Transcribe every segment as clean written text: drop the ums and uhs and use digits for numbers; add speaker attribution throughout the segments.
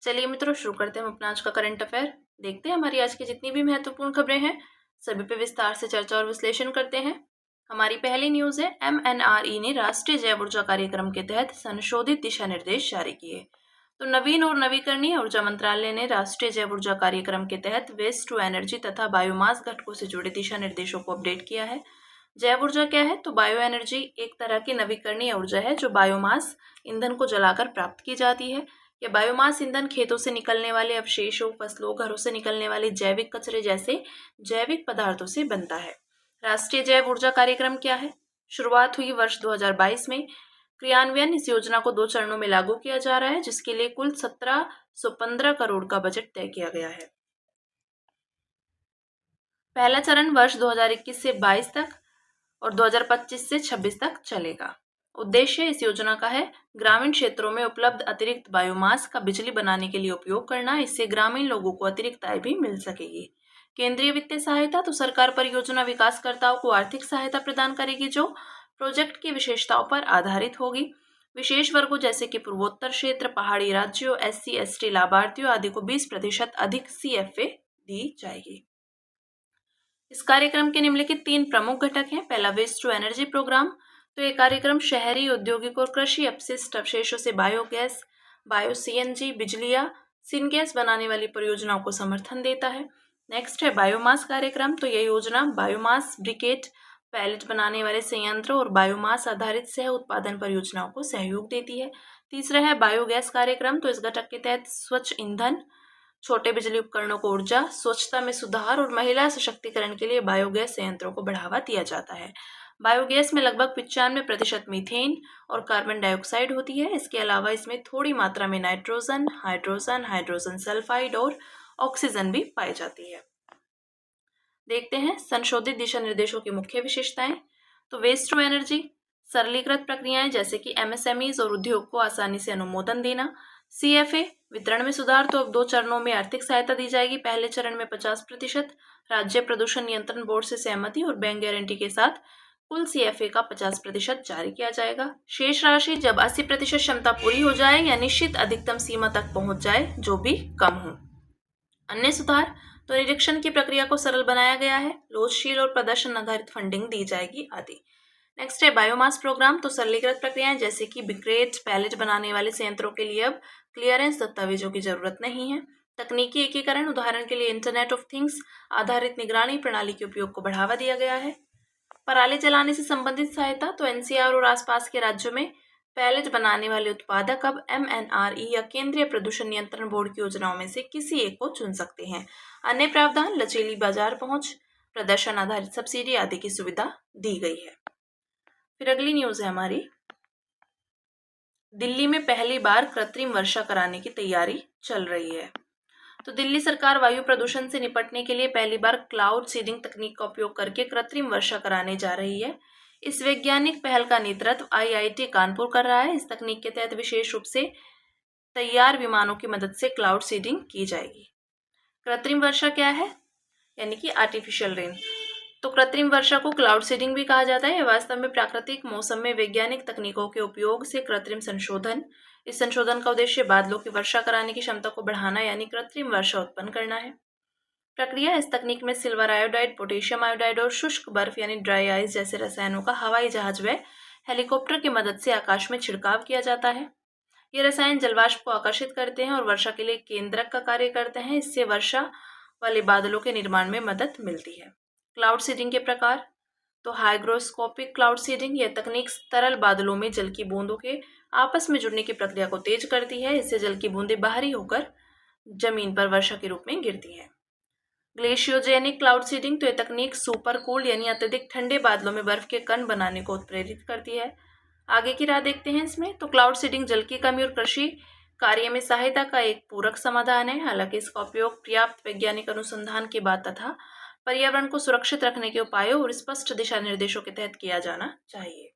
Speaker 1: चलिए मित्रों, शुरू करते हैं हम अपना आज का करंट अफेयर। देखते हैं हमारी आज की जितनी भी महत्वपूर्ण खबरें हैं सभी पे विस्तार से चर्चा और विश्लेषण करते हैं। हमारी पहली न्यूज है, MNRE ने राष्ट्रीय जैव ऊर्जा कार्यक्रम के तहत संशोधित दिशा निर्देश जारी किए। तो नवीन और नवीकरणीय ऊर्जा मंत्रालय ने राष्ट्रीय जैव ऊर्जा कार्यक्रम के तहत वेस्ट टू एनर्जी तथा बायोमास घटकों से जुड़े दिशा निर्देशों को अपडेट किया है। जैव ऊर्जा क्या है? तो बायो एनर्जी एक तरह की नवीकरणीय ऊर्जा है जो बायोमास ईंधन को जलाकर प्राप्त की जाती है। यह बायोमास ईंधन खेतों से निकलने वाले अवशेषों, फसलों, घरों से निकलने वाले जैविक कचरे जैसे जैविक पदार्थों से बनता है। राष्ट्रीय जैव ऊर्जा कार्यक्रम क्या है? शुरुआत हुई वर्ष 2022 में। क्रियान्वयन इस योजना को 2 चरणों में लागू किया जा रहा है, जिसके लिए कुल 1715 करोड़ का बजट तय किया गया है। पहला चरण वर्ष 2021 से 22 तक और 2025 से 26 तक चलेगा। उद्देश्य इस योजना का है ग्रामीण क्षेत्रों में उपलब्ध अतिरिक्त बायोमास का बिजली बनाने के लिए उपयोग करना। इससे ग्रामीण लोगों को अतिरिक्त आय भी मिल सकेगी। केंद्रीय वित्तीय सहायता, तो सरकार परियोजना विकासकर्ताओं को आर्थिक सहायता प्रदान करेगी जो प्रोजेक्ट की विशेषताओं पर आधारित होगी। विशेष वर्गों जैसे कि पूर्वोत्तर क्षेत्र, पहाड़ी राज्यों, SC ST लाभार्थियों आदि को 20% अधिक CFA दी जाएगी। इस कार्यक्रम के निम्नलिखित 3 प्रमुख घटक हैं। पहला, वेस्ट टू एनर्जी प्रोग्राम। तो ये कार्यक्रम शहरी, औद्योगिक और कृषि अपशिष्ट अवशेषों से बायोगैस, बायो CNG, बिजली या सिनगैस बनाने वाली परियोजनाओं को समर्थन देता है। नेक्स्ट है बायोमास कार्यक्रम। तो यह योजना बायोमास ब्रिकेट, पैलेट बनाने वाले संयंत्रों और बायोमास आधारित सह उत्पादन परियोजनाओं को सहयोग देती है। तीसरा है बायोगैस कार्यक्रम। तो इस घटक के तहत स्वच्छ ईंधन, छोटे बिजली उपकरणों को ऊर्जा, स्वच्छता में सुधार और महिला सशक्तिकरण के लिए बायोगैस संयंत्रों को बढ़ावा दिया जाता है। बायोगैस में लगभग 95% मीथेन और कार्बन डाइऑक्साइड होती है। इसके अलावा इसमें थोड़ी मात्रा में नाइट्रोजन, हाइड्रोजन सल्फाइड और ऑक्सीजन भी पाई जाती है। देखते हैं संशोधित दिशा निर्देशों की मुख्य विशेषताएं। तो वेस्ट टू एनर्जी, सरलीकृत प्रक्रियाएं जैसे कि MSMEs और उद्योग को आसानी से अनुमोदन देना। CFA, वितरण में सुधार। तो अब 2 चरणों में आर्थिक सहायता दी जाएगी। पहले चरण में 50%, राज्य प्रदूषण नियंत्रण बोर्ड से सहमति और बैंक गारंटी के साथ कुल CFA का 50% जारी किया जाएगा। शेष राशि जब 80% क्षमता पूरी हो जाए या निश्चित अधिकतम सीमा तक पहुंच जाए, जो भी कम हो। अन्य सुधार, तो निरीक्षण की प्रक्रिया को सरल बनाया गया है, लोचशील और प्रदर्शन आधारित फंडिंग दी जाएगी आदि। नेक्स्ट है बायोमास प्रोग्राम। तो सरलीकृत प्रक्रियाएं जैसे कि ब्रिकेट, पैलेट बनाने वाले संयंत्रों के लिए अब क्लियरेंस दस्तावेजों की जरूरत नहीं है। तकनीकी एकीकरण, उदाहरण के लिए इंटरनेट ऑफ थिंग्स आधारित निगरानी प्रणाली के उपयोग को बढ़ावा दिया गया है। पराली जलाने से संबंधित सहायता, तो NCR और आसपास के राज्यों में पैलेट बनाने वाले उत्पादक अब MNRE या केंद्रीय प्रदूषण नियंत्रण बोर्ड की योजनाओं में से किसी एक को चुन सकते हैं। अन्य प्रावधान, लचीली बाजार पहुंच, प्रदर्शन आधारित सब्सिडी आदि की सुविधा दी गई है। फिर अगली न्यूज है हमारी, दिल्ली में पहली बार कृत्रिम वर्षा कराने की तैयारी चल रही है। तो दिल्ली सरकार वायु प्रदूषण से निपटने के लिए पहली बार क्लाउड सीडिंग तकनीक का उपयोग करके कृत्रिम वर्षा कराने जा रही है। इस वैज्ञानिक पहल का नेतृत्व IIT कानपुर कर रहा है। इस तकनीक के तहत विशेष रूप से तैयार विमानों की मदद से क्लाउड सीडिंग की जाएगी। कृत्रिम वर्षा क्या है? यानी कि आर्टिफिशियल रेन। तो कृत्रिम वर्षा को क्लाउड सीडिंग भी कहा जाता है। वास्तव में प्राकृतिक मौसम में वैज्ञानिक तकनीकों के उपयोग से कृत्रिम संशोधन। इस संशोधन का उद्देश्य बादलों की वर्षा कराने की क्षमता को बढ़ाना यानी कृत्रिम वर्षा उत्पन्न करना है। प्रक्रिया, इस तकनीक में सिल्वर आयोडाइड, पोटेशियम आयोडाइड और शुष्क बर्फ यानी ड्राई आइस जैसे रसायनों का हवाई जहाज व हेलीकॉप्टर की मदद से आकाश में छिड़काव किया जाता है। ये रसायन जलवाष्प को आकर्षित करते हैं और वर्षा के लिए केंद्रक का कार्य करते हैं। इससे वर्षा वाले बादलों के निर्माण में मदद मिलती है। क्लाउड सीडिंग के प्रकार, तो हाइग्रोस्कोपिक क्लाउड सीडिंग, यह तकनीक तरल बादलों में जल की बूंदों के आपस में जुड़ने की प्रक्रिया को तेज करती है। इससे जल की बूंदें बाहरी होकर जमीन पर वर्षा के रूप में गिरती हैं। ग्लेशियोजेनिक क्लाउड सीडिंग, तो यह तकनीक सुपर कूल्ड यानी अत्यधिक ठंडे बादलों में बर्फ के कण बनाने को उत्प्रेरित करती है। आगे की राह देखते हैं इसमें। तो क्लाउड सीडिंग जल की कमी और कृषि कार्य में सहायता का एक पूरक समाधान है। हालांकि इसका उपयोग पर्याप्त वैज्ञानिक अनुसंधान के बाद तथा पर्यावरण को सुरक्षित रखने के उपायों और स्पष्ट दिशा निर्देशों के तहत किया जाना चाहिए।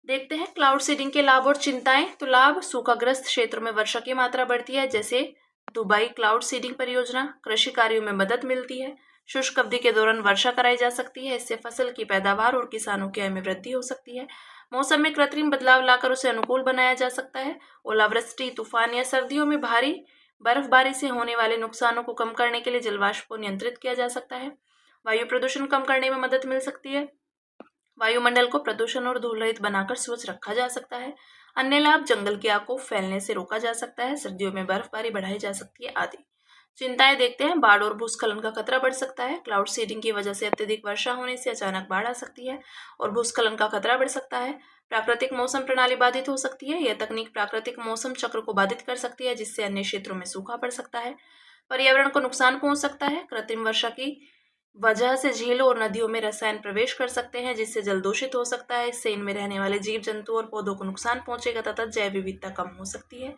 Speaker 1: देखते हैं क्लाउड सीडिंग के लाभ और चिंताएं। तो लाभ, सूखाग्रस्त क्षेत्रों में वर्षा की मात्रा बढ़ती है, जैसे दुबई क्लाउड सीडिंग परियोजना। कृषि कार्यों में मदद मिलती है। शुष्क अवधि के दौरान वर्षा कराई जा सकती है। इससे फसल की पैदावार और किसानों की आय में वृद्धि हो सकती है। मौसम में कृत्रिम बदलाव लाकर उसे अनुकूल बनाया जा सकता है। ओलावृष्टि, तूफान या सर्दियों में भारी बर्फबारी से होने वाले नुकसानों को कम करने के लिए जलवाष्प को नियंत्रित किया जा सकता है। वायु प्रदूषण कम करने में मदद मिल सकती है। वायुमंडल को प्रदूषण और धूल रहित बनाकर स्वच्छ रखा जा सकता है। अन्य लाभ, जंगल की आग को फैलने से रोका जा सकता है, सर्दियों में बर्फबारी बढ़ाई जा सकती है आदि। चिंताएं देखते हैं। बाढ़ और भूस्खलन का खतरा बढ़ सकता है। क्लाउड सीडिंग की वजह से अत्यधिक वर्षा होने से अचानक बाढ़ आ सकती है और भूस्खलन का खतरा बढ़ सकता है। प्राकृतिक मौसम प्रणाली बाधित हो सकती है। यह तकनीक प्राकृतिक मौसम चक्र को बाधित कर सकती है, जिससे अन्य क्षेत्रों में सूखा पड़ सकता है। पर्यावरण को नुकसान पहुंच सकता है। कृत्रिम वर्षा की वजह से झीलों और नदियों में रसायन प्रवेश कर सकते हैं, जिससे जल दूषित हो सकता है। इससे इनमें रहने वाले जीव जंतु और पौधों को नुकसान पहुंचेगा तथा जैव विविधता कम हो सकती है।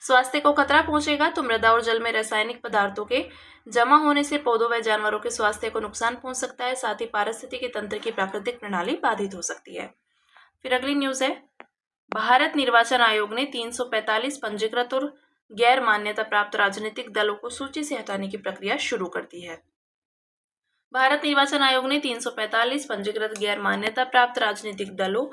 Speaker 1: स्वास्थ्य को खतरा पहुंचेगा तो मृदा और जल में रासायनिक पदार्थों के जमा होने से पौधों व जानवरों के स्वास्थ्य को नुकसान पहुंच सकता है। साथ ही पारिस्थितिकी तंत्र की प्राकृतिक प्रणाली बाधित हो सकती है। फिर अगली न्यूज है, भारत निर्वाचन आयोग ने 345 पंजीकृत और गैर मान्यता प्राप्त राजनीतिक दलों को सूची से हटाने की प्रक्रिया शुरू कर दी है। भारत निर्वाचन आयोग ने 345 पंजीकृत गैर मान्यता प्राप्त राजनीतिक दलों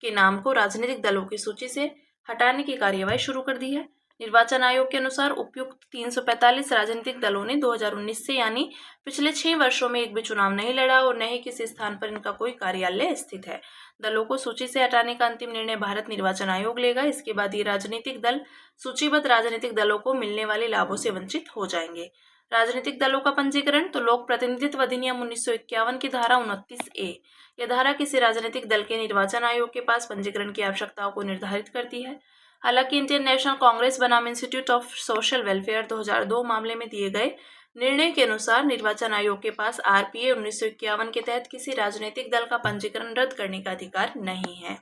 Speaker 1: के नाम को राजनीतिक दलों की सूची से हटाने की कार्यवाही शुरू कर दी है। निर्वाचन आयोग के अनुसार उपयुक्त 345 राजनीतिक दलों ने 2019 से यानी पिछले 6 वर्षों में एक भी चुनाव नहीं लड़ा और न ही किसी स्थान पर इनका कोई कार्यालय स्थित है। दलों को सूची से हटाने का अंतिम निर्णय भारत निर्वाचन आयोग लेगा। इसके बाद ये राजनीतिक दल सूचीबद्ध राजनीतिक दलों को मिलने वाले लाभों से वंचित हो जाएंगे। राजनीतिक दलों का पंजीकरण तो लोक प्रतिनिधित्व अधिनियम 1951 की धारा 29A, यह धारा किसी राजनीतिक दल के निर्वाचन आयोग के पास पंजीकरण की आवश्यकताओं को निर्धारित करती है। हालांकि इंडियन नेशनल कांग्रेस बनाम इंस्टीट्यूट ऑफ सोशल वेलफेयर 2002 मामले में दिए गए निर्णय के अनुसार निर्वाचन आयोग के पास RPA 1951 के तहत किसी राजनीतिक दल का पंजीकरण रद्द करने का अधिकार नहीं है।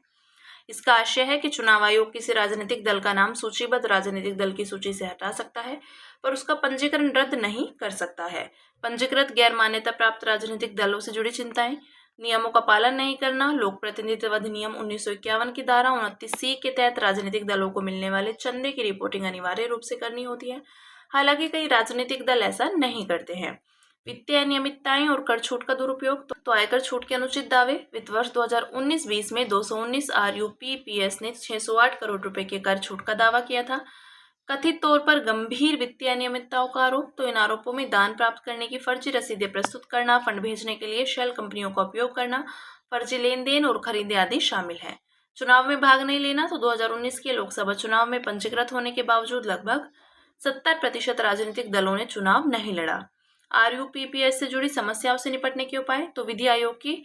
Speaker 1: इसका आशय है कि चुनाव आयोग किसी राजनीतिक दल का नाम सूचीबद्ध राजनीतिक दल की सूची से हटा सकता है, पर उसका पंजीकरण रद्द नहीं कर सकता है। पंजीकृत गैर मान्यता प्राप्त राजनीतिक दलों से जुड़ी चिंताएं, नियमों का पालन नहीं करना। लोक प्रतिनिधित्व अधिनियम 1951 की धारा 29C के तहत राजनीतिक दलों को मिलने वाले चंदे की रिपोर्टिंग अनिवार्य रूप से करनी होती है। हालांकि कई राजनीतिक दल ऐसा नहीं करते हैं। वित्तीय अनियमितताएं और कर छूट का दुरुपयोग तो आयकर छूट के अनुचित दावे। वित्त वर्ष 2019-20 में 219 RUPPS ने 608 करोड़ रुपए के कर छूट का दावा किया था। कथित तौर पर गंभीर वित्तीय अनियमितताओं का आरोप, तो इन आरोपों में दान प्राप्त करने की फर्जी रसीदें प्रस्तुत करना, फंड भेजने के लिए शेल कंपनियों का उपयोग करना, फर्जी लेन देन और खरीदें आदि शामिल है। चुनाव में भाग नहीं लेना तो 2019 के लोकसभा चुनाव में पंजीकृत होने के बावजूद लगभग 70% राजनीतिक दलों ने चुनाव नहीं लड़ा। RUPPS से जुड़ी समस्याओं से निपटने के उपाय तो विधि आयोग की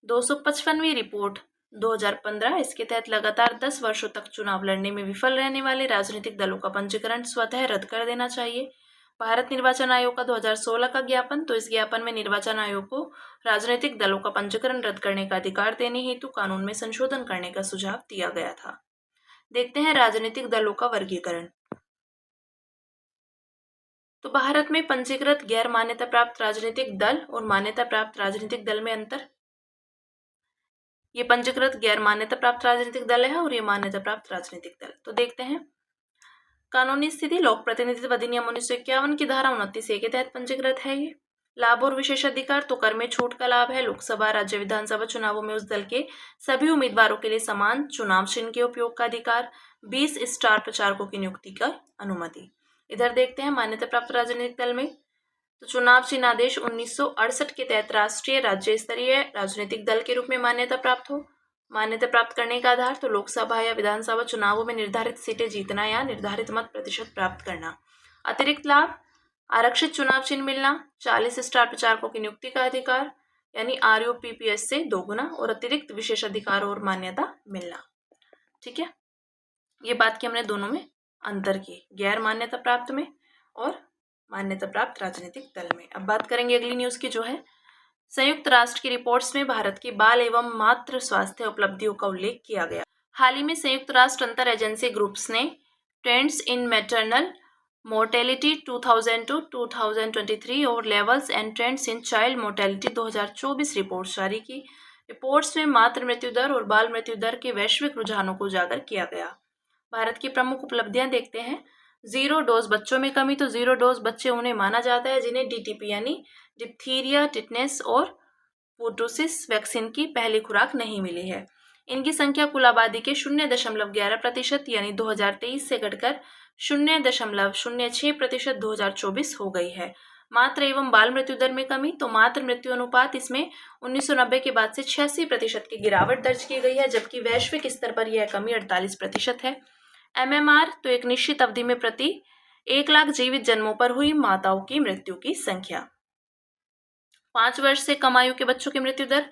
Speaker 1: 255वीं रिपोर्ट 2015, इसके तहत लगातार 10 वर्षों तक चुनाव लड़ने में विफल रहने वाले राजनीतिक दलों का पंजीकरण स्वतः रद्द कर देना चाहिए। भारत निर्वाचन आयोग का 2016 का ज्ञापन, तो इस ज्ञापन में निर्वाचन आयोग को राजनीतिक दलों का पंजीकरण रद्द करने का अधिकार देने हेतु कानून में संशोधन करने का सुझाव दिया गया था। देखते हैं राजनीतिक दलों का वर्गीकरण। तो भारत में पंजीकृत गैर मान्यता प्राप्त राजनीतिक दल और मान्यता प्राप्त राजनीतिक दल में अंतर। ये पंजीकृत गैर मान्यता प्राप्त राजनीतिक दल है और ये मान्यता प्राप्त राजनीतिक दल। तो देखते हैं कानूनी स्थिति। लोक प्रतिनिधित्व अधिनियम 1951 की धारा 29A के तहत पंजीकृत है ये। लाभ और विशेष अधिकार तो कर में छूट का लाभ है। लोकसभा, राज्य विधानसभा चुनावों में उस दल के सभी उम्मीदवारों के लिए समान चुनाव चिन्ह के उपयोग का अधिकार, 20 स्टार प्रचारकों की नियुक्ति का अनुमति। इधर देखते हैं मान्यता प्राप्त राजनीतिक दल में, तो चुनाव चिन्ह आदेश 1968 के तहत राष्ट्रीय राज्य स्तरीय राजनीतिक दल के रूप में मान्यता प्राप्त हो। मान्यता प्राप्त करने का आधार तो लोकसभा या विधानसभा चुनावों में निर्धारित सीटें जीतना या निर्धारित मत प्रतिशत प्राप्त करना। अतिरिक्त लाभ, आरक्षित चुनाव चिन्ह मिलना, 40 स्टार प्रचारकों की नियुक्ति का अधिकार यानी RUPPS से 2 गुना, और अतिरिक्त विशेष अधिकार और मान्यता मिलना। ठीक है, ये बात की हमने दोनों में अंतर की, गैर मान्यता प्राप्त में और मान्यता प्राप्त राजनीतिक दल में। अब बात करेंगे अगली न्यूज की, जो है संयुक्त राष्ट्र की रिपोर्ट्स में भारत की बाल एवं मातृ स्वास्थ्य उपलब्धियों का उल्लेख किया गया। हाल ही में संयुक्त राष्ट्र अंतर एजेंसी ग्रुप्स ने ट्रेंड्स इन मैटरनल मोर्टेलिटी 2002-2023 और levels and trends in child mortality 2024 reports जारी की। रिपोर्ट्स में मातृ मृत्यु दर और बाल मृत्यु दर के वैश्विक रुझानों को उजागर किया गया। भारत की प्रमुख उपलब्धियां देखते हैं। 0 डोज बच्चों में कमी, तो 0 डोज बच्चे उन्हें माना जाता है जिन्हें DTP यानी डिप्थीरिया, टिटनेस और पोटोसिस वैक्सीन की पहली खुराक नहीं मिली है। इनकी संख्या कुल आबादी के 0.11% यानी 2023 से घटकर 0.06% 2024 हो गई है। मातृ एवं बाल मृत्यु दर में कमी, तो मातृ मृत्यु अनुपात इसमें 1990 के बाद से 86% की गिरावट दर्ज की गई है, जबकि वैश्विक स्तर पर यह कमी 48% है। MMR, तो एक निश्चित अवधि में प्रति 1 लाख जीवित जन्मों पर हुई माताओं की मृत्यु की संख्या। 5 वर्ष से कम आयु के बच्चों की मृत्यु दर,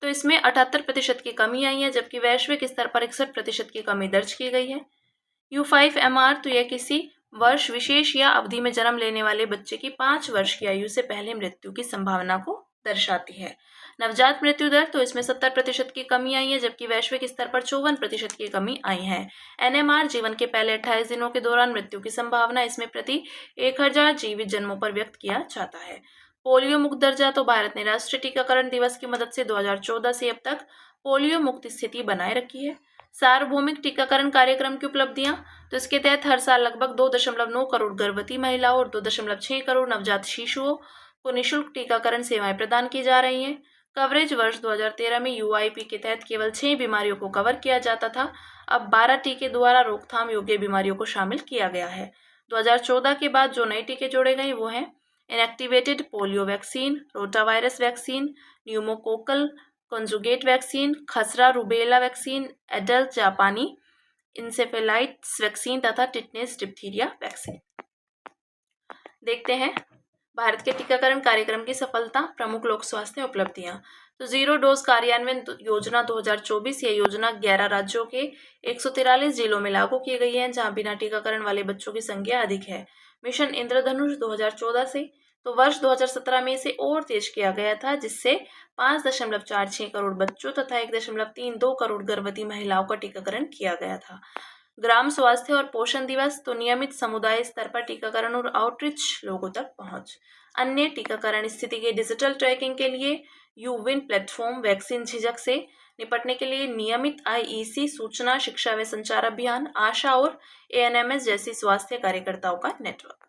Speaker 1: तो इसमें 78% की कमी आई है, जबकि वैश्विक स्तर पर 61% की कमी दर्ज की गई है। U5MR, तो यह किसी वर्ष विशेष या अवधि में जन्म लेने वाले बच्चे की 5 वर्ष की आयु से पहले मृत्यु की संभावना को दर्शाती है। नवजात मृत्यु दर, तो इसमें 70% की कमी आई है, जबकि वैश्विक स्तर पर 54% की कमी आई है। NMR, जीवन के पहले 28 दिनों के दौरान मृत्यु की संभावना, इसमें प्रति 1000 जीवित जन्मों पर व्यक्त किया जाता है। पोलियो मुक्त दर्जा, तो भारत ने राष्ट्रीय टीकाकरण दिवस की मदद से 2014 से अब तक पोलियो मुक्त स्थिति बनाए रखी है। सार्वभौमिक टीकाकरण कार्यक्रम की उपलब्धियां, तो इसके तहत हर साल लगभग 2.9 करोड़ गर्भवती महिलाओं और 2.6 करोड़ नवजात शिशुओं को निःशुल्क टीकाकरण सेवाएं प्रदान की जा रही हैं। कवरेज, वर्ष 2013 में UIP के तहत केवल 6 बीमारियों को कवर किया जाता था, अब 12 टीके द्वारा रोकथाम योग्य बीमारियों को शामिल किया गया है। 2014 के बाद जो नए टीके जोड़े गए वो हैं inactivated polio vaccine, rotavirus vaccine, pneumococcal conjugate vaccine, खसरा रुबेला वैक्सीन, एडल्ट जापानी इंसेफेलाइटिस वैक्सीन तथा टिटनेस डिप्थीरिया वैक्सीन। देखते हैं भारत के टीकाकरण कार्यक्रम की सफलता, प्रमुख लोक स्वास्थ्य उपलब्धियां। तो जीरो डोज कार्यान्वयन योजना 2024, यह योजना 11 राज्यों के 143 जिलों में लागू की गई है, जहां बिना टीकाकरण वाले बच्चों की संख्या अधिक है। मिशन इंद्रधनुष 2014 से, तो वर्ष 2017 में इसे और तेज किया गया था, जिससे 5.46 करोड़ बच्चों तथा 1.32 करोड़ गर्भवती महिलाओं का टीकाकरण किया गया था। ग्राम स्वास्थ्य और पोषण दिवस, तो नियमित समुदाय स्तर पर टीकाकरण और आउटरीच लोगों तक पहुंच। अन्य टीकाकरण स्थिति के डिजिटल ट्रैकिंग के लिए यूविन प्लेटफॉर्म, वैक्सीन झिझक से निपटने के लिए नियमित IEC सूचना, शिक्षा व संचार अभियान, आशा और ANMS जैसी स्वास्थ्य कार्यकर्ताओं का नेटवर्क।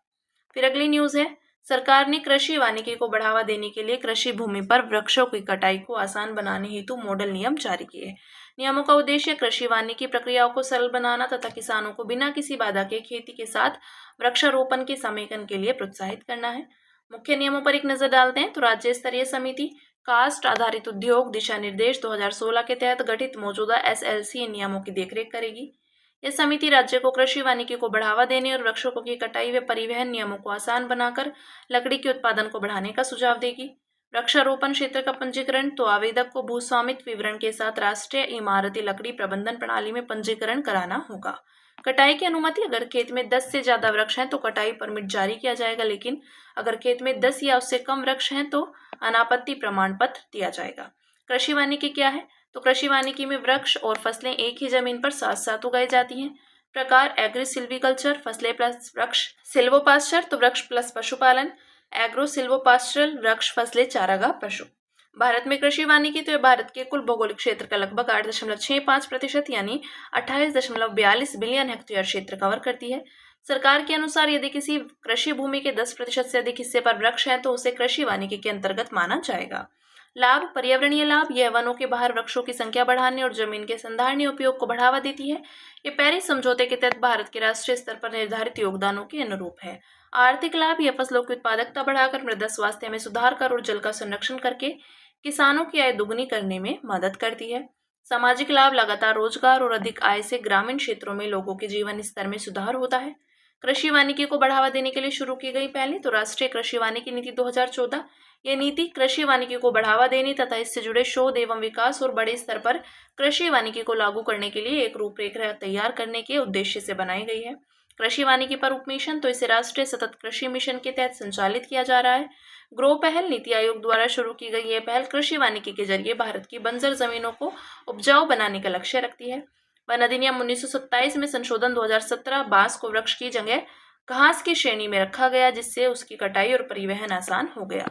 Speaker 1: फिर अगली न्यूज है, सरकार ने कृषि वानिकी को बढ़ावा देने के लिए कृषि भूमि पर वृक्षों की कटाई को आसान बनाने हेतु मॉडल नियम जारी किए। नियमों का उद्देश्य कृषि वानिकी प्रक्रियाओं को सरल बनाना तथा किसानों को बिना किसी बाधा के खेती के साथ वृक्षारोपण के समेकन के लिए प्रोत्साहित करना है। मुख्य नियमों पर एक नजर डालते हैं, तो राज्य स्तरीय समिति कास्ट आधारित उद्योग दिशा निर्देश 2016 के तहत गठित मौजूदा SLC नियमों की देखरेख करेगी। यह समिति राज्य को कृषि वानिकी को बढ़ावा देने और वृक्षों की कटाई व परिवहन नियमों को आसान बनाकर लकड़ी के उत्पादन को बढ़ाने का सुझाव देगी। वृक्षारोपण क्षेत्र का पंजीकरण, तो आवेदक को भूस्वामित्व विवरण के साथ राष्ट्रीय इमारती लकड़ी प्रबंधन प्रणाली में पंजीकरण कराना होगा। कटाई की अनुमति, अगर खेत में 10 से ज्यादा वृक्ष हैं तो कटाई परमिट जारी किया जाएगा, लेकिन अगर खेत में 10 या उससे कम वृक्ष हैं तो अनापत्ति प्रमाण पत्र दिया जाएगा। कृषि वानिकी क्या है, तो कृषि वानिकी में वृक्ष और फसलें एक ही जमीन पर साथ साथ उगाई जाती हैं। प्रकार एग्री सिल्वीकल्चर, फसलें प्लस वृक्ष। सिल्वोपास्चर, तो वृक्ष प्लस पशुपालन। एग्रो सिल्वोपास्चरल, वृक्ष फसलें चारागाह पशु। भारत में कृषि वानिकी, तो यह भारत के कुल भौगोलिक क्षेत्र का लगभग 8.65% यानी 28.42 बिलियन हेक्टेयर क्षेत्र कवर करती है। सरकार के अनुसार यदि किसी कृषि भूमि के 10% से अधिक हिस्से पर वृक्ष हैं तो उसे कृषि वानिकी के अंतर्गत माना जाएगा। लाभ, पर्यावरणीय लाभ, यह वनों के बाहर वृक्षों की संख्या बढ़ाने और जमीन के संधारणीय उपयोग को बढ़ावा देती है। ये पेरिस समझौते के तहत भारत के राष्ट्रीय स्तर पर निर्धारित योगदानों के अनुरूप है। आर्थिक लाभ, यह फसलों की उत्पादकता बढ़ाकर मृदा स्वास्थ्य में सुधार कर और जल का संरक्षण करके किसानों की आय दोगुनी करने में मदद करती है। सामाजिक लाभ, लगातार रोजगार और अधिक आय से ग्रामीण क्षेत्रों में लोगों के जीवन स्तर में सुधार होता है। कृषि वानिकी को बढ़ावा देने के लिए शुरू की गई पहली, तो राष्ट्रीय कृषि वानिकी नीति 2014। यह नीति कृषि वानिकी को बढ़ावा देने तथा इससे जुड़े शोध एवं विकास और बड़े स्तर पर कृषि वानिकी को लागू करने के लिए एक रूपरेखा तैयार करने के उद्देश्य से बनाई गई है। कृषि वानिकी पर उपमिशन, तो इसे राष्ट्रीय सतत कृषि मिशन के तहत संचालित किया जा रहा है। ग्रो पहल, नीति आयोग द्वारा शुरू की गई यह पहल कृषि वानिकी के जरिए भारत की बंजर जमीनों को उपजाऊ बनाने का लक्ष्य रखती है। वन अधिनियम 1927 में संशोधन 2017, बांस को वृक्ष की जगह घास की श्रेणी में रखा गया, जिससे उसकी कटाई और परिवहन आसान हो गया।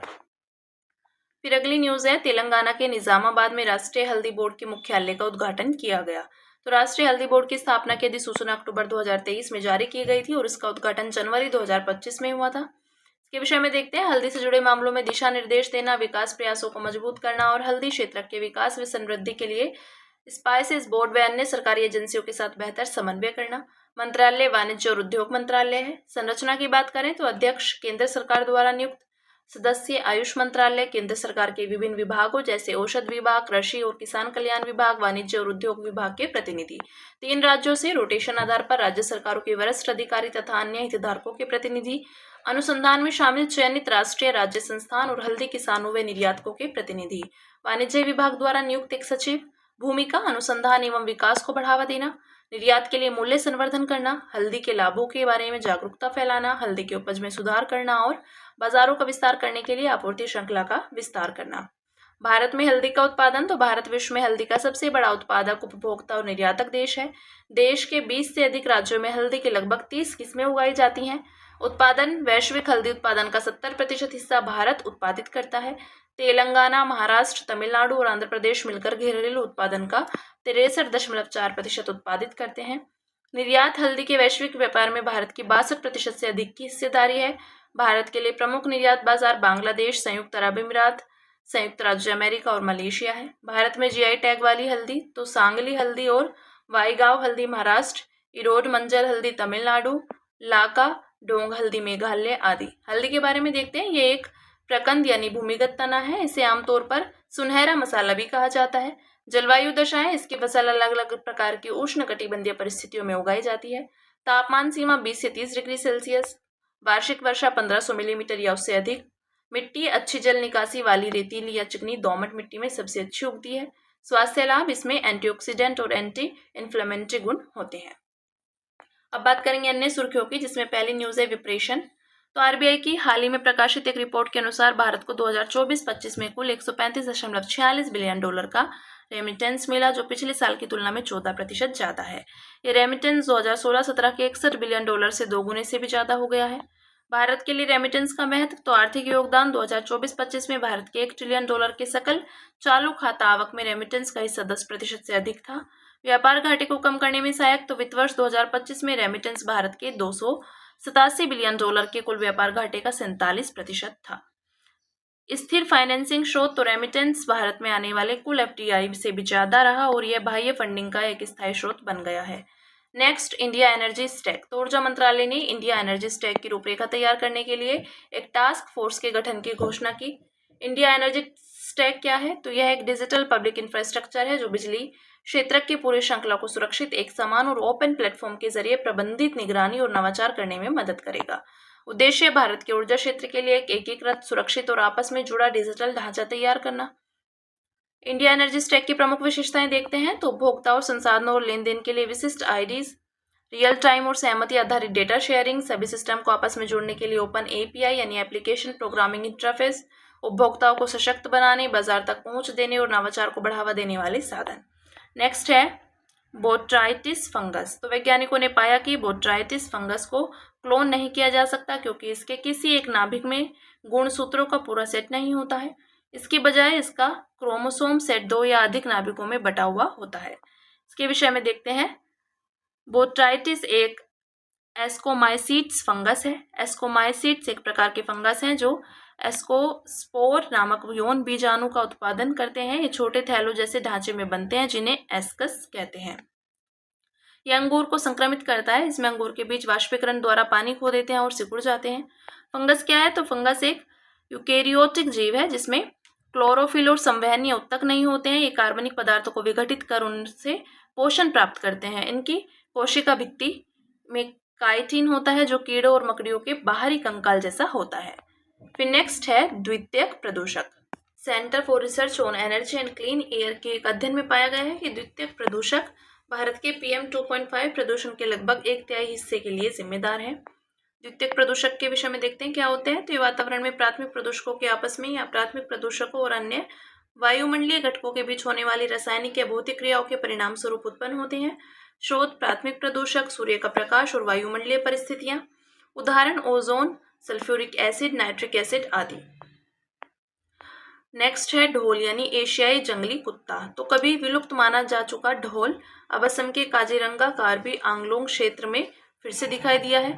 Speaker 1: फिर अगली न्यूज है, तेलंगाना के निजामाबाद में राष्ट्रीय हल्दी बोर्ड के मुख्यालय का उद्घाटन किया गया। तो राष्ट्रीय हल्दी बोर्ड की स्थापना की अधिसूचना अक्टूबर 2023 में जारी की गई थी और इसका उद्घाटन जनवरी 2025 में हुआ था। इसके विषय में देखते हैं, हल्दी से जुड़े मामलों में दिशा निर्देश देना, विकास प्रयासों को मजबूत करना और हल्दी क्षेत्र के विकास व समृद्धि के लिए स्पाइसेस बोर्ड व अन्य सरकारी एजेंसियों के साथ बेहतर समन्वय करना। मंत्रालय वाणिज्य और उद्योग मंत्रालय है। संरचना की बात करें तो अध्यक्ष केंद्र सरकार द्वारा नियुक्त, सदस्य आयुष मंत्रालय, केंद्र सरकार के विभिन्न विभागों जैसे औषध विभाग, कृषि और किसान कल्याण विभाग, वाणिज्य और उद्योग विभाग के प्रतिनिधि। 3 राज्यों से रोटेशन आधार पर राज्य सरकारों के वरिष्ठ अधिकारी तथा अन्य हितधारकों के प्रतिनिधि। अनुसंधान में शामिल चयनित राष्ट्रीय राज्य संस्थान और हल्दी किसानों व निर्यातकों के प्रतिनिधि। वाणिज्य विभाग द्वारा नियुक्त एक सचिव। भूमिका अनुसंधान एवं विकास को बढ़ावा देना, निर्यात के लिए मूल्य संवर्धन करना, हल्दी के लाभों के बारे में जागरूकता फैलाना, हल्दी के उपज में सुधार करना और बाजारों का विस्तार करने के लिए आपूर्ति श्रृंखला का विस्तार करना। भारत में हल्दी का उत्पादन। तो भारत विश्व में हल्दी का सबसे बड़ा उत्पादक, उपभोक्ता और निर्यातक देश है। देश के 20 से अधिक राज्यों में हल्दी की लगभग 30 किस्में उगाई जाती हैं। उत्पादन। वैश्विक हल्दी उत्पादन का 70% हिस्सा भारत उत्पादित करता है। तेलंगाना, महाराष्ट्र, तमिलनाडु और आंध्र प्रदेश मिलकर घरेलू उत्पादन का 63.4% उत्पादित करते हैं। निर्यात। हल्दी के वैश्विक व्यापार में भारत की 62% से अधिक की हिस्सेदारी है। भारत के लिए प्रमुख निर्यात बाजार बांग्लादेश, संयुक्त अरब अमीरात, संयुक्त राज्य अमेरिका और मलेशिया है। भारत में जीआई टैग वाली हल्दी तो सांगली हल्दी और वाईगांव हल्दी महाराष्ट्र, इरोड मंजल हल्दी तमिलनाडु, लाका डोंग हल्दी मेघालय आदि। हल्दी के बारे में देखते हैं। ये एक प्रकंद यानी भूमिगत तना है। इसे आमतौर पर सुनहरा मसाला भी कहा जाता है। जलवायु दशाएं। इसकी फसल अलग अलग प्रकार की उष्णकटिबंधीय परिस्थितियों में उगाई जाती है। तापमान सीमा 20 से 30 डिग्री सेल्सियस। वार्षिक वर्षा 1500 मिलीमीटर या उससे अधिक। मिट्टी अच्छी जल निकासी वाली रेतीली या चिकनी दोमट मिट्टी में सबसे अच्छी उगती है। स्वास्थ्य लाभ। इसमें एंटीऑक्सीडेंट और एंटी इन्फ्लेमेटरी गुण होते हैं। अब बात करेंगे अन्य सुर्खियों की, जिसमें पहली न्यूज है विप्रेशन। तो आरबीआई की हाल ही में प्रकाशित एक रिपोर्ट के अनुसार भारत को 2024-25 में कुल 135.46 बिलियन डॉलर का रेमिटेंस मिला, जो पिछले साल की तुलना में 14% ज्यादा है। ये रेमिटेंस 2016-17 के 61 बिलियन डॉलर से 2 गुने से भी ज्यादा हो गया है। भारत के लिए रेमिटेंस का महत्व। तो आर्थिक योगदान 2024-25 में भारत के 1 ट्रिलियन डॉलर के सकल चालू खाता आवक में रेमिटेंस का हिस्सा 10% से अधिक था। व्यापार घाटे को कम करने में सहायक। तो वित्त वर्ष 2025 में रेमिटेंस भारत के 287 बिलियन डॉलर के कुल व्यापार घाटे का 47% था। स्थिर फाइनेंसिंग स्रोत। तो रेमिटेंस भारत में आने वाले कुल एफडीआई से भी ज्यादा रहा और यह बाह्य फंडिंग का एक स्थायी स्रोत बन गया है। Next, India energy stack. तो ऊर्जा मंत्रालय ने इंडिया एनर्जी स्टैक की रूपरेखा तैयार करने के लिए एक टास्क फोर्स के गठन की घोषणा की। इंडिया एनर्जी स्टैक क्या है? तो यह एक डिजिटल पब्लिक इंफ्रास्ट्रक्चर है जो बिजली क्षेत्र की पूरी श्रृंखला को सुरक्षित, एक समान और ओपन प्लेटफॉर्म के जरिए प्रबंधित, निगरानी और नवाचार करने में मदद करेगा। उद्देश्य भारत के ऊर्जा क्षेत्र के लिए एक एकीकृत, सुरक्षित और आपस में जुड़ा डिजिटल ढांचा तैयार करना। इंडिया एनर्जी स्टैक की प्रमुख विशेषताएं देखते हैं। तो उपभोक्ता और संसाधनों और लेन देन के लिए विशिष्ट आईडीज, रियल टाइम और सहमति आधारित डेटा शेयरिंग, सभी सिस्टम को आपस में जोड़ने के लिए ओपन एपीआई यानी एप्लीकेशन प्रोग्रामिंग इंटरफेस, उपभोक्ताओं को सशक्त बनाने, बाजार तक पहुंच देने और नवाचार को बढ़ावा देने वाले साधन। नेक्स्ट है बोट्राइटिस फंगस। तो वैज्ञानिकों ने पाया कि बोट्राइटिस फंगस को क्लोन नहीं किया जा सकता क्योंकि इसके किसी एक नाभिक में गुणसूत्रों का पूरा सेट नहीं होता है। इसकी बजाय इसका क्रोमोसोम सेट 2 या अधिक नाभिकों में बटा हुआ होता है। इसके विषय में देखते हैं। बोट्राइटिस एक एस्कोमाइसीट्स फंगस है। एस्कोमाइसीट्स एक प्रकार के फंगस हैं जो एस्कोस्पोर नामक यौन बीजाणु का उत्पादन करते हैं। ये छोटे थैलों जैसे ढांचे में बनते हैं जिन्हें एस्कस कहते हैं। यह अंगूर को संक्रमित करता है। इसमें अंगूर के बीज वाष्पीकरण द्वारा पानी खो देते हैं और सिकुड़ जाते हैं। फंगस क्या है? तो फंगस एक यूकेरियोटिक जीव है जिसमें क्लोरोफिल और संवहनीय उत्तक नहीं होते हैं। ये कार्बनिक पदार्थों को विघटित कर उनसे पोषण प्राप्त करते हैं। इनकी कोशिका भित्ति में काइटिन होता है जो कीड़ों और मकड़ियों के बाहरी कंकाल जैसा होता है। फिर नेक्स्ट है द्वितीयक प्रदूषक। Centre for research on energy and clean air के एक अध्ययन में पाया गया है कि द्वितीयक प्रदूषक भारत के PM 2.5 प्रदूषण के लगभग 1/3 हिस्से के लिए जिम्मेदार है। द्वितीयक प्रदूषक के विषय में देखते हैं क्या होते हैं। तो ये वातावरण में प्राथमिक प्रदूषकों के आपस में या प्राथमिक प्रदूषकों और अन्य वायुमंडलीय घटकों के बीच होने वाली रासायनिक या भौतिक क्रियाओं के परिणाम स्वरूप उत्पन्न होते हैं। स्रोत प्राथमिक प्रदूषक, सूर्य का प्रकाश और वायुमंडलीय परिस्थितियां। उदाहरण ozone, sulphuric acid, nitric acid आदि। नेक्स्ट है ढोल यानी एशियाई जंगली कुत्ता। तो कभी विलुप्त माना जा चुका ढोल अब असम के काजीरंगा कार्बी आंगलोंग क्षेत्र में फिर से दिखाई दिया है।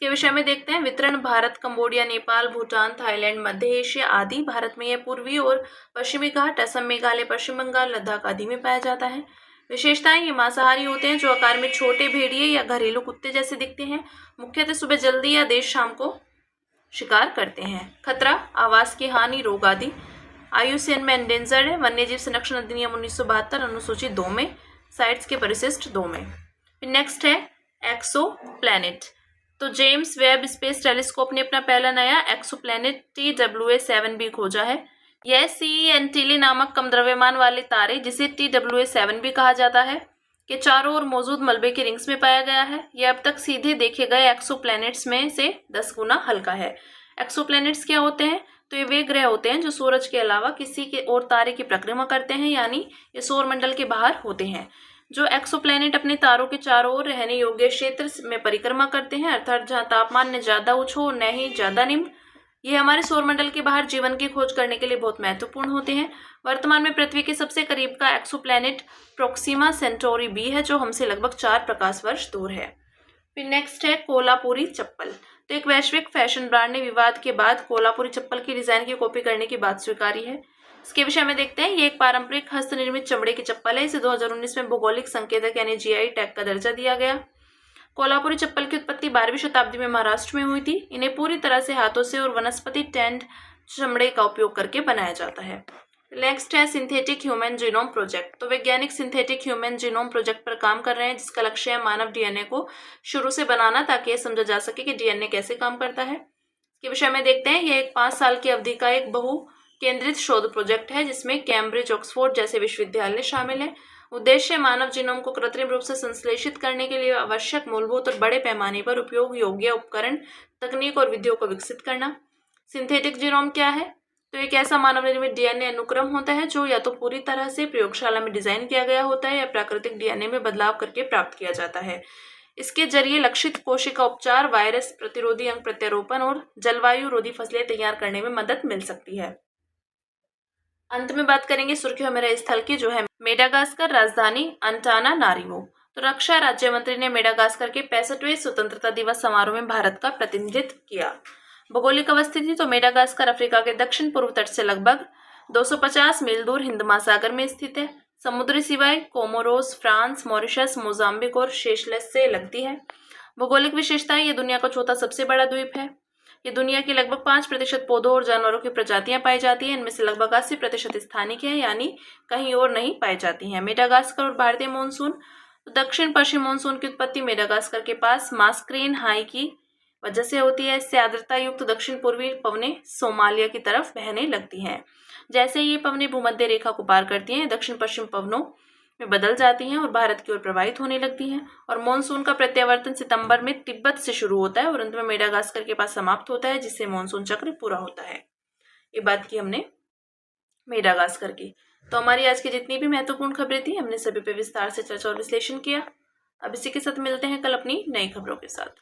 Speaker 1: इसके विषय में देखते हैं। वितरण भारत, कंबोडिया, नेपाल, भूटान, थाईलैंड, मध्य एशिया आदि। भारत में यह पूर्वी और पश्चिमी घाट, असम, मेघालय, पश्चिम बंगाल, लद्दाख आदि में पाया जाता है। विशेषताएं, ये मांसाहारी होते हैं जो आकार में छोटे भेड़िए या घरेलू कुत्ते जैसे दिखते हैं। मुख्यतः सुबह जल्दी या देर शाम को शिकार करते हैं। खतरा, आवास की हानि, रोग आदि। IUCN में एंडेंजर्ड है। वन्यजीव संरक्षण अधिनियम 1972 अनुसूची 2 में, साइट्स के परिशिष्ट 2 में। नेक्स्ट है एक्सो प्लैनेट। तो जेम्स वेब स्पेस टेलीस्कोप ने अपना पहला नया एक्सो प्लैनेट TWA-7b खोजा है। यह CENTELE नामक कम द्रव्यमान वाले तारे, जिसे TWA-7b कहा जाता है, के चारों ओर मौजूद मलबे के रिंग्स में पाया गया है। यह अब तक सीधे देखे गए एक्सोप्लैनेट्स में से 10 गुना हल्का है। एक्सोप्लैनेट्स क्या होते हैं? तो ये वे ग्रह होते हैं जो सूरज के अलावा किसी के और तारे की परिक्रमा करते हैं, यानी ये सौरमंडल के बाहर होते हैं। जो एक्सोप्लैनेट अपने तारों के चारों ओर रहने योग्य क्षेत्र में परिक्रमा करते हैं, अर्थात जहाँ तापमान न ज्यादा उच्च हो न ही ज्यादा निम्न। ये हमारे सौरमंडल के बाहर जीवन की खोज करने के लिए बहुत महत्वपूर्ण होते हैं। वर्तमान में पृथ्वी के सबसे करीब का एक्सोप्लैनेट प्रोक्सिमा सेंटोरी b है, जो हमसे लगभग 4 प्रकाश वर्ष दूर है। फिर नेक्स्ट है कोल्हापुरी चप्पल। तो एक वैश्विक फैशन ब्रांड ने विवाद के बाद कोल्हापुरी चप्पल की डिजाइन की कॉपी करने की बात स्वीकारी है। इसके विषय में देखते हैं। ये एक पारंपरिक हस्तनिर्मित चमड़े की चप्पल है। इसे 2019 में भौगोलिक संकेतक यानी GI टैग का दर्जा दिया गया। कोल्हापुरी चप्पल की उत्पत्ति 12वीं शताब्दी में महाराष्ट्र में हुई थी। इन्हें पूरी तरह से हाथों से और वनस्पति टैंड चमड़े का उपयोग करके बनाया जाता है। नेक्स्ट है सिंथेटिक ह्यूमन जीनोम प्रोजेक्ट। तो वैज्ञानिक सिंथेटिक ह्यूमन जीनोम प्रोजेक्ट पर काम कर रहे हैं, जिसका लक्ष्य है मानव DNA को शुरू से बनाना, ताकि यह समझा जा सके कि DNA कैसे काम करता है। इसके विषय में देखते हैं। यह एक 5 साल की अवधि का एक बहु केंद्रित शोध प्रोजेक्ट है, जिसमें कैम्ब्रिज, ऑक्सफोर्ड जैसे विश्वविद्यालय शामिल है। उद्देश्य मानव जीनोम को कृत्रिम रूप से संश्लेषित करने के लिए आवश्यक मूलभूत और बड़े पैमाने पर उपयोग योग्य उपकरण, तकनीक और विधियों को विकसित करना। सिंथेटिक जीनोम क्या है? तो एक ऐसा मानव निर्मित DNA अनुक्रम होता है जो या तो पूरी तरह से प्रयोगशाला में डिजाइन किया गया होता है या प्राकृतिक DNA में बदलाव करके प्राप्त किया जाता है। इसके जरिए लक्षित कोशिका उपचार, वायरस प्रतिरोधी अंग प्रत्यारोपण और जलवायु रोधी फसलें तैयार करने में मदद मिल सकती है। अंत में बात करेंगे सुर्खियों में रहे स्थल की, जो है मेडागास्कर, राजधानी अंटानानारिवो। तो रक्षा राज्य मंत्री ने मेडागास्कर के 65वें स्वतंत्रता दिवस समारोह में भारत का प्रतिनिधित्व किया। भौगोलिक अवस्थिति, तो मेडागास्कर अफ्रीका के दक्षिण पूर्व तट से लगभग 250 मील दूर हिंद महासागर में स्थित है। समुद्री सीमाएं कोमोरोस, फ्रांस, मॉरिशस, मोजाम्बिक और सेशेल्स से लगती है। भौगोलिक विशेषताएं, ये दुनिया का चौथा सबसे बड़ा द्वीप है। ये दुनिया की लगभग 5% पौधों और जानवरों की प्रजातियां पाई जाती हैं। इनमें से लगभग 80% स्थानिक है, यानी कहीं और नहीं पाई जाती हैं। मेडागास्कर और भारतीय मानसून, तो दक्षिण पश्चिम मानसून की उत्पत्ति मेडागास्कर के पास मास्क्रेन हाई की वजह से होती है। इससे आर्द्रता युक्त दक्षिण पूर्वी पवनें सोमालिया की तरफ बहने लगती हैं। जैसे ये पवनें भूमध्य रेखा को पार करती हैं, दक्षिण पश्चिम पवनों में बदल जाती हैं और भारत की ओर प्रवाहित होने लगती हैं। और मानसून का प्रत्यावर्तन सितंबर में तिब्बत से शुरू होता है और अंत में मेडागास्कर के पास समाप्त होता है, जिससे मानसून चक्र पूरा होता है। ये बात की हमने मेडागास्कर की। तो हमारी आज की जितनी भी महत्वपूर्ण खबरें थी, हमने सभी पे विस्तार से चर्चा और विश्लेषण किया। अब इसी के साथ मिलते हैं कल अपनी नई खबरों के साथ।